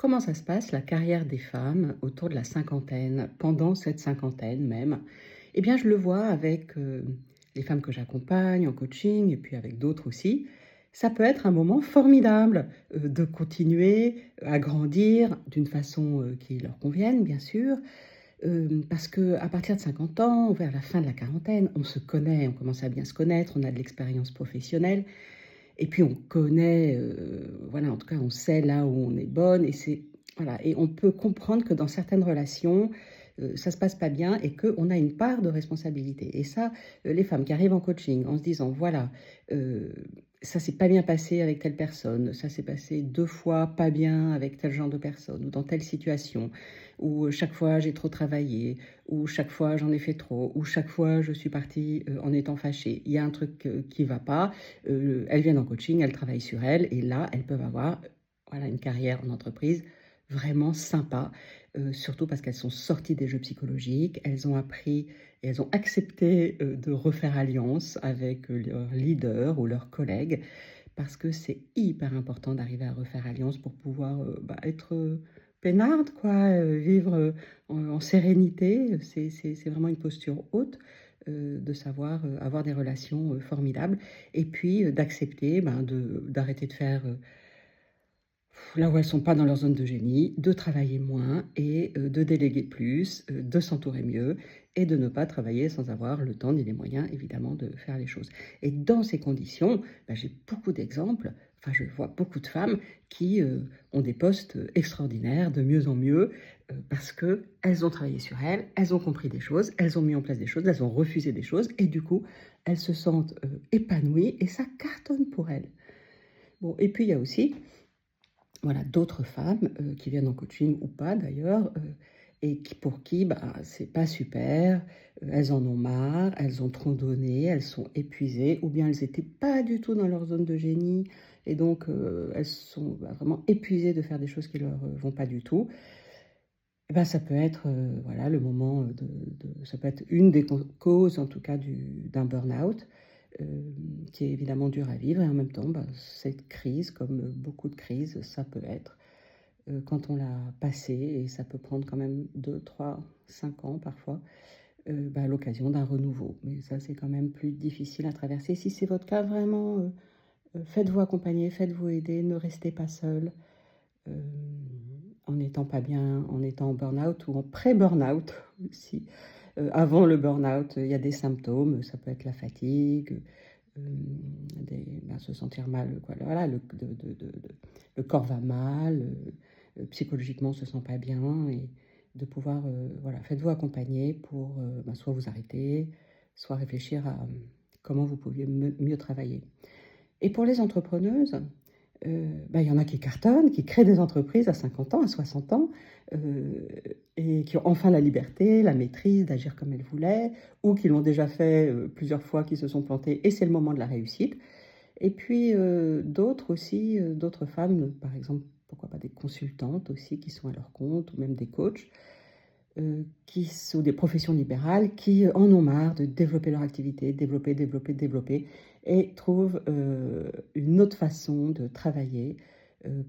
Comment ça se passe la carrière des femmes autour de la cinquantaine, pendant cette cinquantaine même? Eh bien, je le vois avec, les femmes que j'accompagne en coaching et puis avec d'autres aussi. Ça peut être un moment formidable, de continuer à grandir d'une façon, qui leur convienne, bien sûr. Parce qu'à partir de 50 ans, vers la fin de la quarantaine, on se connaît, on commence à bien se connaître, on a de l'expérience professionnelle et puis on connaît, voilà, en tout cas, on sait là où on est bonne et c'est voilà et on peut comprendre que dans certaines relations, ça se passe pas bien et qu'on a une part de responsabilité et ça, les femmes qui arrivent en coaching en se disant: «Voilà, heu, ça s'est pas bien passé avec telle personne, ça s'est passé 2 fois pas bien avec tel genre de personne ou dans telle situation, ou chaque fois j'ai trop travaillé, ou chaque fois j'en ai fait trop, ou chaque fois je suis partie, en étant fâchée. Il y a un truc, qui va pas». Elles viennent en coaching, elles travaillent sur elles et là, elles peuvent avoir, voilà, une carrière en entreprise vraiment sympa, surtout parce qu'elles sont sorties des jeux psychologiques. Elles ont appris et elles ont accepté, de refaire alliance avec, leur leader ou leurs collègues parce que c'est hyper important d'arriver à refaire alliance pour pouvoir, être, peinarde quoi, vivre, en sérénité. C'est vraiment une posture haute, de savoir, avoir des relations, formidables et puis, d'accepter, d'arrêter de faire, là où elles sont pas dans leur zone de génie, de travailler moins et de déléguer plus, de s'entourer mieux et de ne pas travailler sans avoir le temps ni les moyens évidemment de faire les choses. Et dans ces conditions, j'ai beaucoup d'exemples, enfin je vois beaucoup de femmes qui, ont des postes, extraordinaires, de mieux en mieux, parce qu'elles ont travaillé sur elles, elles ont compris des choses, elles ont mis en place des choses, elles ont refusé des choses et du coup, elles se sentent, épanouies et ça cartonne pour elles. Bon et puis il y a aussi voilà, d'autres femmes, qui viennent en coaching ou pas d'ailleurs, et qui pour qui, c'est pas super, elles en ont marre, elles ont trop donné, elles sont épuisées ou bien elles étaient pas du tout dans leur zone de génie et donc elles sont, vraiment épuisées de faire des choses qui leur, vont pas du tout. Et ça peut être, voilà, le moment, de ça peut être une des causes en tout cas d'un burn-out, qui est évidemment dur à vivre et en même temps, cette crise, comme, beaucoup de crises, ça peut être, quand on l'a passée et ça peut prendre quand même 2, 3, 5 ans parfois, l'occasion d'un renouveau. Mais ça, c'est quand même plus difficile à traverser. Si c'est votre cas, vraiment, faites-vous accompagner, faites-vous aider, ne restez pas seul. En n'étant pas bien, en étant en burn-out ou en pré-burn-out aussi. Avant le burn-out, il y a des symptômes, ça peut être la fatigue, se sentir mal, quoi. Voilà, le corps va mal, psychologiquement on se sent pas bien et de pouvoir, voilà, faites-vous accompagner pour, soit vous arrêter, soit réfléchir à, comment vous pouviez mieux travailler. Et pour les entrepreneuses, il y en a qui cartonnent, qui créent des entreprises à 50 ans, à 60 ans, heu et qui ont enfin la liberté, la maîtrise d'agir comme elles voulaient ou qui l'ont déjà fait, plusieurs fois, qui se sont plantées et c'est le moment de la réussite. Et puis, d'autres aussi, d'autres femmes, par exemple, pourquoi pas des consultantes aussi qui sont à leur compte ou même des coachs, qui sont des professions libérales qui en ont marre de développer leur activité, développer, développer, développer et trouvent, une autre façon de travailler,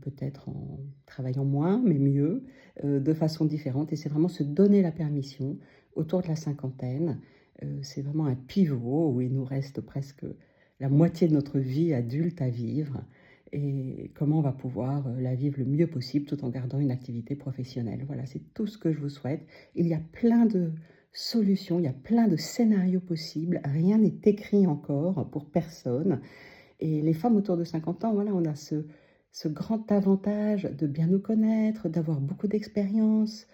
peut-être en travaillant moins mais mieux, de façon différente et c'est vraiment se donner la permission autour de la cinquantaine. C'est vraiment un pivot où il nous reste presque la moitié de notre vie adulte à vivre et comment on va pouvoir, la vivre le mieux possible tout en gardant une activité professionnelle. Voilà, c'est tout ce que je vous souhaite. Il y a plein de solutions, il y a plein de scénarios possibles. Rien n'est écrit encore pour personne. Et les femmes autour de 50 ans, voilà, on a ce grand avantage de bien nous connaître, d'avoir beaucoup d'expérience.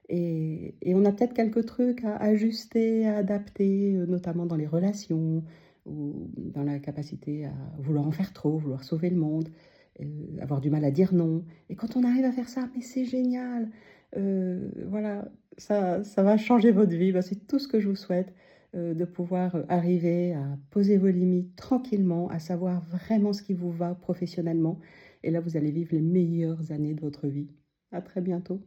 Et on a peut-être quelques trucs à ajuster, à adapter, notamment dans les relations ou dans la capacité à vouloir en faire trop, vouloir sauver le monde, avoir du mal à dire non. Et quand on arrive à faire ça, mais c'est génial! Voilà, ça va changer votre vie. C'est tout ce que je vous souhaite, de pouvoir, arriver à poser vos limites tranquillement, à savoir vraiment ce qui vous va professionnellement et là, vous allez vivre les meilleures années de votre vie. À très bientôt.